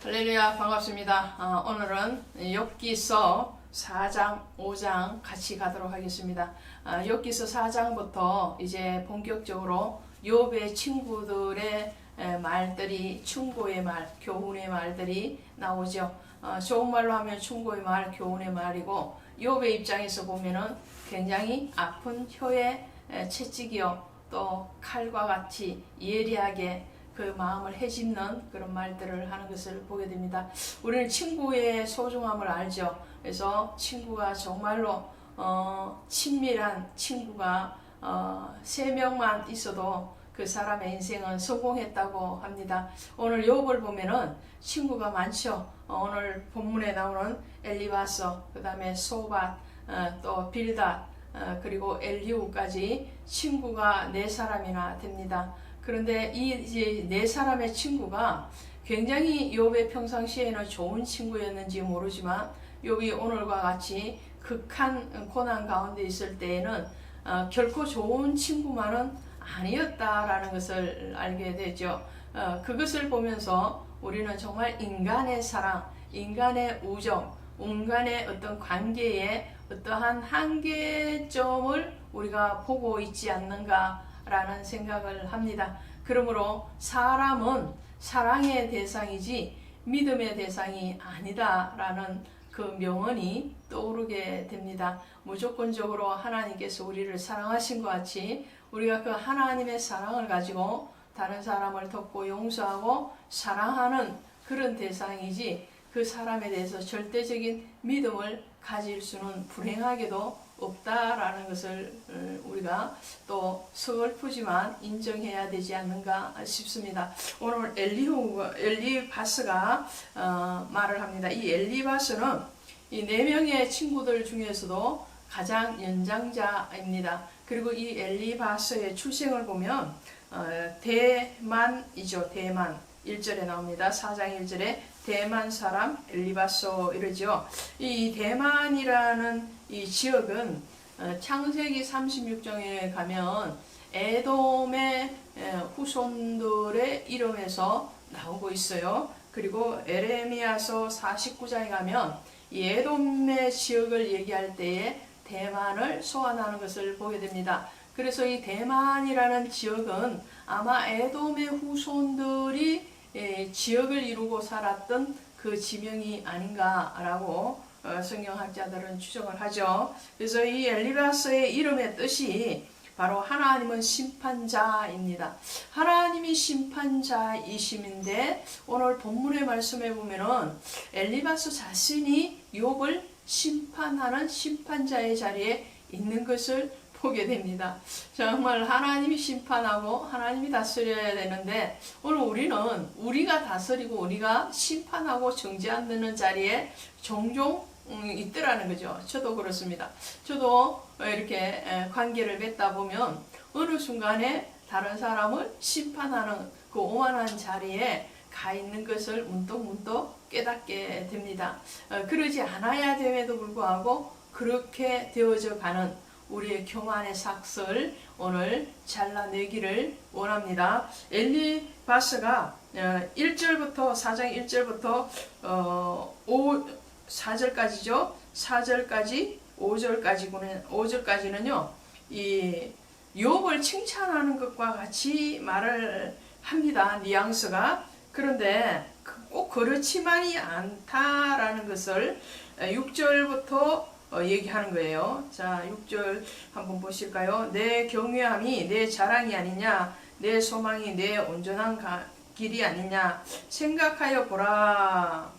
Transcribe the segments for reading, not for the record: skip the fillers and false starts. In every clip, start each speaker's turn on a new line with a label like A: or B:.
A: 할렐루야, 반갑습니다. 오늘은 욥기서 4장, 5장 같이 가도록 하겠습니다. 욥기서 4장부터 이제 본격적으로 욥의 친구들의 말들이, 충고의 말, 교훈의 말들이 나오죠. 좋은 말로 하면 충고의 말, 교훈의 말이고, 욥의 입장에서 보면은 굉장히 아픈 혀의 채찍이요, 또 칼과 같이 예리하게 그 마음을 헤집는 그런 말들을 하는 것을 보게 됩니다. 우리는 친구의 소중함을 알죠. 그래서 친구가 정말로 친밀한 친구가 3명만 있어도 그 사람의 인생은 성공했다고 합니다. 오늘 욥을 보면은 친구가 많죠. 오늘 본문에 나오는 엘리바서, 그 다음에 소밧, 또 빌닷, 그리고 엘리후까지 친구가 4사람이나 됩니다. 그런데 이 4사람의 친구가 굉장히 욥의 평상시에는 좋은 친구였는지 모르지만 욥이 오늘과 같이 극한 고난 가운데 있을 때에는 결코 좋은 친구만은 아니었다라는 것을 알게 되죠. 그것을 보면서 우리는 정말 인간의 사랑, 인간의 우정, 인간의 어떤 관계에 어떠한 한계점을 우리가 보고 있지 않는가 라는 생각을 합니다. 그러므로 사람은 사랑의 대상이지 믿음의 대상이 아니다 라는 그 명언이 떠오르게 됩니다. 무조건적으로 하나님께서 우리를 사랑하신 것 같이 우리가 그 하나님의 사랑을 가지고 다른 사람을 돕고 용서하고 사랑하는 그런 대상이지 그 사람에 대해서 절대적인 믿음을 가질 수는 불행하게도 없다라는 것을 우리가 또 서글프지만 인정해야 되지 않는가 싶습니다. 오늘 엘리바스가 말을 합니다. 이 엘리바스는 이 4명의 친구들 중에서도 가장 연장자입니다. 그리고 이 엘리바스의 출생을 보면 대만이죠. 대만 1절에 나옵니다. 4장 1절에 대만 사람 엘리바소 이러죠. 이 대만이라는 이 지역은 창세기 36장에 가면 에돔의 후손들의 이름에서 나오고 있어요. 그리고 에레미야서 49장에 가면 이 에돔의 지역을 얘기할 때에 대만을 소환하는 것을 보게 됩니다. 그래서 이 대만이라는 지역은 아마 에돔의 후손들이 지역을 이루고 살았던 그 지명이 아닌가라고 성경학자들은 추정을 하죠. 그래서 이 엘리바스의 이름의 뜻이 바로 하나님은 심판자입니다. 하나님이 심판자이심인데 오늘 본문의 말씀에 보면은 엘리바스 자신이 욥을 심판하는 심판자의 자리에 있는 것을 보게 됩니다. 정말 하나님이 심판하고 하나님이 다스려야 되는데 오늘 우리는 우리가 다스리고 우리가 심판하고 정죄하는 자리에 종종 있더라는 거죠. 저도 그렇습니다. 저도 이렇게 관계를 맺다 보면 어느 순간에 다른 사람을 심판하는 그 오만한 자리에 가 있는 것을 문득문득 깨닫게 됩니다. 그러지 않아야 됨에도 불구하고 그렇게 되어져 가는 우리의 교만의 삭슬 오늘 잘라내기를 원합니다. 엘리바스가 1절부터 4장 1절부터 4절까지죠. 4절까지 5절까지는요. 이 욥을 칭찬하는 것과 같이 말을 합니다. 뉘앙스가. 그런데 꼭 그렇지만이 않다라는 것을 6절부터 얘기하는 거예요. 자, 6절 한번 보실까요? 내 경외함이 내 자랑이 아니냐, 내 소망이 내 온전한 길이 아니냐, 생각하여 보라.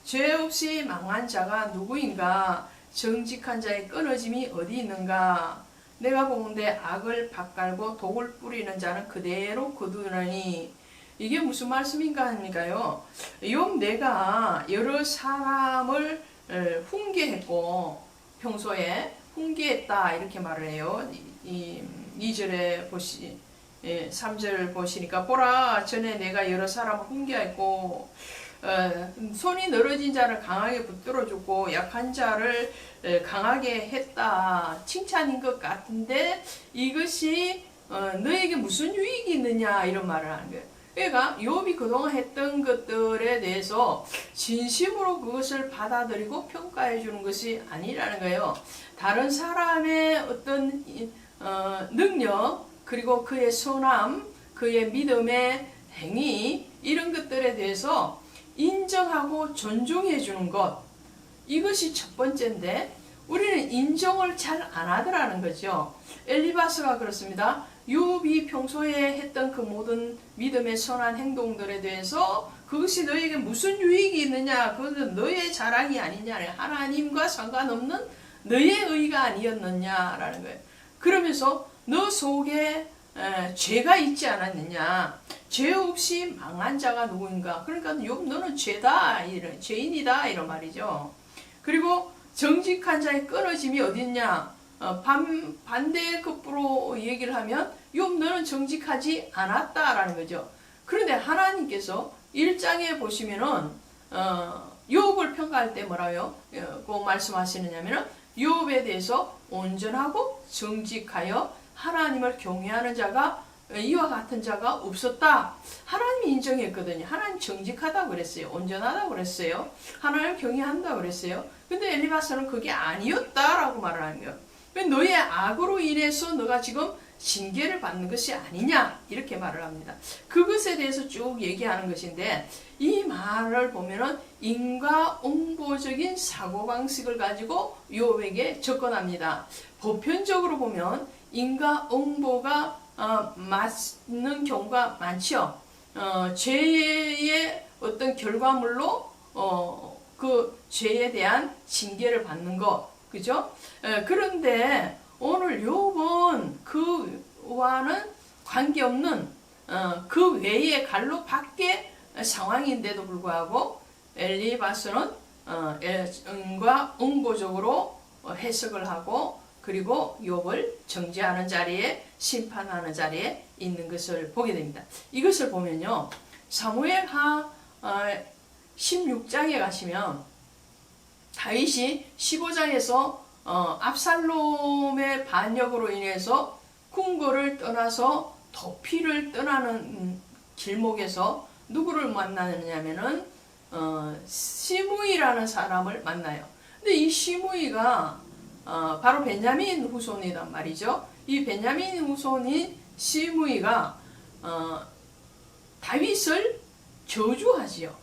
A: 죄 없이 망한 자가 누구인가? 정직한 자의 끊어짐이 어디 있는가? 내가 보건대 악을 밭갈고 독을 뿌리는 자는 그대로 거두느니. 이게 무슨 말씀인가 합니까요? 욥 내가 여러 사람을 훈계했고 평소에 훈계했다 이렇게 말을 해요. 2절에 3절 보시니까 보라 전에 내가 여러 사람을 훈계했고 손이 늘어진 자를 강하게 붙들어 주고 약한 자를 강하게 했다. 칭찬인 것 같은데 이것이 너에게 무슨 유익이 있느냐 이런 말을 하는 거예요. 그러니까 욥이 그동안 했던 것들에 대해서 진심으로 그것을 받아들이고 평가해 주는 것이 아니라는 거예요. 다른 사람의 어떤 능력, 그리고 그의 선함, 그의 믿음의 행위, 이런 것들에 대해서 인정하고 존중해 주는 것, 이것이 첫 번째인데 우리는 인정을 잘 안 하더라는 거죠. 엘리바스가 그렇습니다. 욥이 평소에 했던 그 모든 믿음의 선한 행동들에 대해서 그것이 너에게 무슨 유익이 있느냐, 그것은 너의 자랑이 아니냐, 하나님과 상관없는 너의 의가 아니었느냐라는 거예요. 그러면서 너 속에 죄가 있지 않았느냐, 죄 없이 망한 자가 누구인가, 그러니까 욥 너는 죄다, 이런 죄인이다, 이런 말이죠. 그리고 정직한 자의 끊어짐이 어딨냐, 반대의 급부로 얘기를 하면 욥 너는 정직하지 않았다라는 거죠. 그런데 하나님께서 1장에 보시면은 욥을 평가할 때 뭐라요? 꼭 말씀하시느냐면은 욥에 대해서 온전하고 정직하여 하나님을 경외하는 자가 이와 같은 자가 없었다. 하나님이 인정했거든요. 하나님 정직하다고 그랬어요. 온전하다고 그랬어요. 하나님을 경외한다고 그랬어요. 근데 엘리바스는 그게 아니었다라고 말을 하는 거예요. 너의 악으로 인해서 너가 지금 징계를 받는 것이 아니냐, 이렇게 말을 합니다. 그것에 대해서 쭉 얘기하는 것인데, 이 말을 보면은 인과응보적인 사고방식을 가지고 욥에게 접근합니다. 보편적으로 보면 인과응보가 맞는 경우가 많죠. 죄의 어떤 결과물로 그 죄에 대한 징계를 받는 것, 그죠? 그런데 오늘 욥은 그와는 관계없는 그 외의 갈로 밖의 상황인데도 불구하고 엘리바스는 인과응보적으로 해석을 하고, 그리고 욥을 정죄하는 자리에, 심판하는 자리에 있는 것을 보게 됩니다. 이것을 보면요, 사무엘하 16장에 가시면 다윗이 15장에서 압살롬의 반역으로 인해서 궁궐을 떠나서 도피를 떠나는 길목에서 누구를 만나느냐면은 시므이라는 사람을 만나요. 근데 이 시므이가 바로 베냐민 후손이란 말이죠. 이 베냐민 후손인 시므이가 다윗을 저주하지요.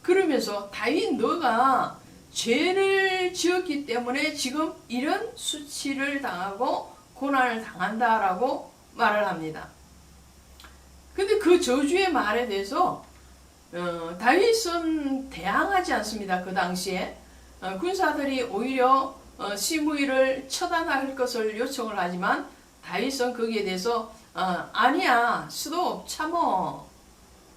A: 그러면서 다윗, 너가 죄를 지었기 때문에 지금 이런 수치를 당하고 고난을 당한다라고 말을 합니다. 근데 그 저주의 말에 대해서 다윗은 대항하지 않습니다. 그 당시에 군사들이 오히려 시므이를 처단할 것을 요청을 하지만 다윗은 거기에 대해서 아니야, 스톱, 참어.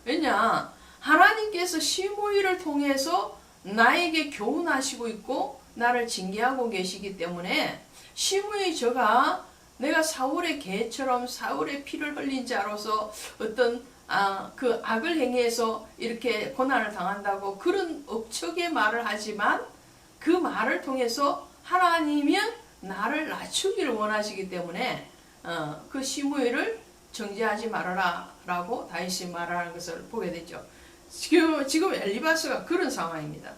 A: 왜냐, 하나님께서 시므이를 통해서 나에게 교훈하시고 있고 나를 징계하고 계시기 때문에 시므이 저가 내가 사울의 개처럼 사울의 피를 흘린 자로서 어떤 그 악을 행해서 이렇게 고난을 당한다고 그런 억척의 말을 하지만, 그 말을 통해서 하나님은 나를 낮추기를 원하시기 때문에 그 시므이를 정죄하지 말아라 라고 다윗이 말하는 것을 보게 되죠. 지금 엘리바스가 그런 상황입니다.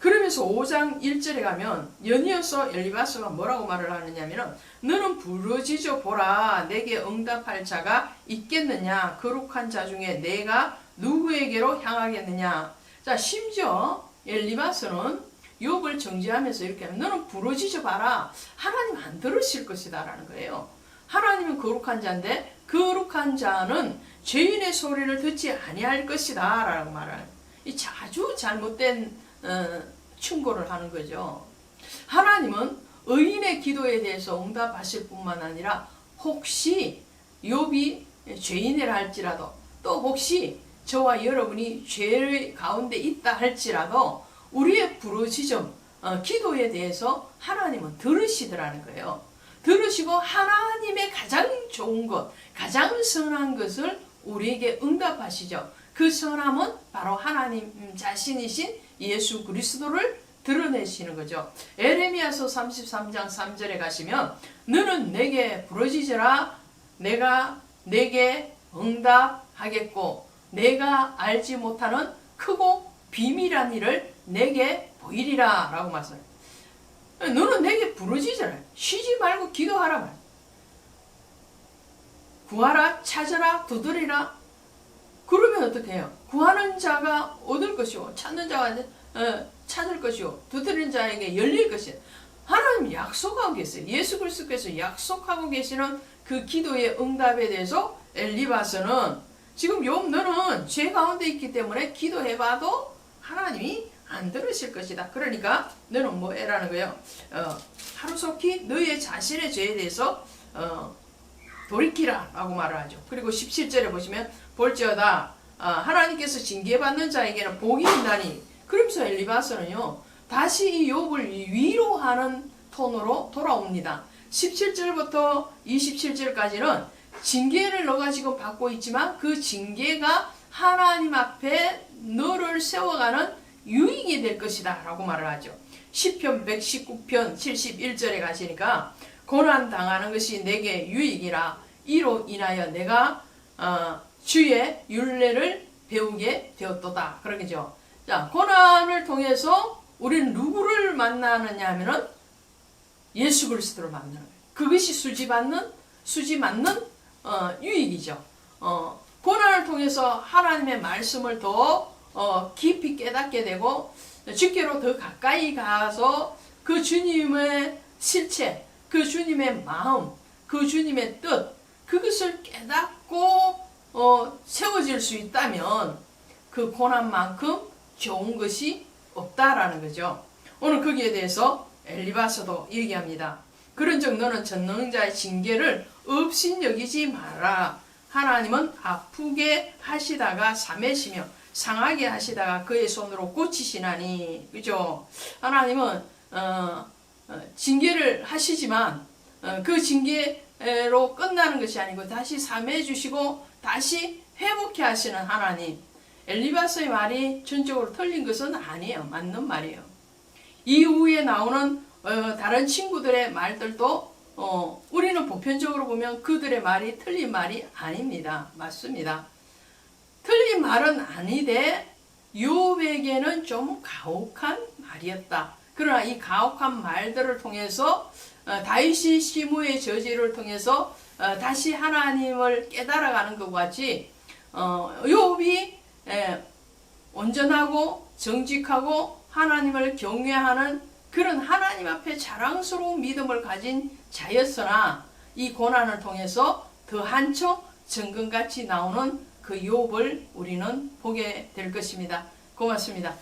A: 그러면서 5장 1절에 가면 연이어서 엘리바스가 뭐라고 말을 하느냐면, 너는 부르짖어 보라, 내게 응답할 자가 있겠느냐, 거룩한 자 중에 내가 누구에게로 향하겠느냐. 자, 심지어 엘리바스는 욥을 정죄하면서 이렇게 하면, 너는 부르짖어 봐라, 하나님 안 들으실 것이다 라는 거예요. 하나님은 거룩한 자인데 거룩한 자는 죄인의 소리를 듣지 아니할 것이다 라고 말을, 이 아주 잘못된 충고를 하는 거죠. 하나님은 의인의 기도에 대해서 응답하실 뿐만 아니라 혹시 욥이 죄인이라 할지라도, 또 혹시 저와 여러분이 죄 가운데 있다 할지라도 우리의 부르짖음, 기도에 대해서 하나님은 들으시더라는 거예요. 들으시고 하나님의 가장 좋은 것, 가장 선한 것을 우리에게 응답하시죠. 그 선함은 바로 하나님 자신이신 예수 그리스도를 드러내시는 거죠. 에레미야서 33장 3절에 가시면, 너는 내게 부르짖으라, 내가 내게 응답하겠고 내가 알지 못하는 크고 비밀한 일을 내게 보이리라 라고 말씀해요. 너는 내게 부르짖으라. 쉬지 말고 기도하라 말. 구하라, 찾으라, 두드리라. 그러면 어떻게 해요? 구하는 자가 얻을 것이요, 찾는 자가 찾을 것이요, 두드리는 자에게 열릴 것이요. 하나님 약속하고 계세요. 예수 그리스도께서 약속하고 계시는 그 기도의 응답에 대해서 엘리바스는 지금 욥 너는 죄 가운데 있기 때문에 기도해봐도 하나님이 안 들으실 것이다. 그러니까 너는 뭐 해라는 거예요. 하루속히 너의 자신의 죄에 대해서 돌이키라 라고 말을 하죠. 그리고 17절에 보시면 볼지어다 하나님께서 징계받는 자에게는 복이 있나니, 그러면서 엘리바스는요 다시 이 욥을 위로하는 톤으로 돌아옵니다. 17절부터 27절까지는 징계를 너가 지금 받고 있지만 그 징계가 하나님 앞에 너를 세워가는 유익이 될 것이다 라고 말을 하죠. 시편 119편 71절에 가시니까 고난당하는 것이 내게 유익이라 이로 인하여 내가 주의 율례를 배우게 되었도다. 그러겠죠. 자, 고난을 통해서 우리는 누구를 만나느냐 하면은 예수 그리스도를 만나는 거예요. 그것이 수지 맞는 유익이죠. 고난을 통해서 하나님의 말씀을 더 깊이 깨닫게 되고 주께로 더 가까이 가서 그 주님의 실체, 그 주님의 마음, 그 주님의 뜻, 그것을 깨닫고 세워질 수 있다면 그 고난만큼 좋은 것이 없다라는 거죠. 오늘 거기에 대해서 엘리바스도 얘기합니다. 그런즉 너는 전능자의 징계를 업신여기지 마라. 하나님은 아프게 하시다가 삼매시며 상하게 하시다가 그의 손으로 고치시나니. 그죠? 하나님은 징계를 하시지만 그 징계로 끝나는 것이 아니고 다시 삼해 주시고 다시 회복해 하시는 하나님. 엘리바스의 말이 전적으로 틀린 것은 아니에요. 맞는 말이에요. 이후에 나오는 다른 친구들의 말들도 우리는 보편적으로 보면 그들의 말이 틀린 말이 아닙니다. 맞습니다. 틀린 말은 아니되 욥에게는 좀 가혹한 말이었다. 그러나 이 가혹한 말들을 통해서 다윗이 시므의 저지를 통해서 다시 하나님을 깨달아가는 것 같이 욥이 온전하고 정직하고 하나님을 경외하는 그런 하나님 앞에 자랑스러운 믿음을 가진 자였으나 이 고난을 통해서 더 한층 정금같이 나오는 그 욥을 우리는 보게 될 것입니다. 고맙습니다.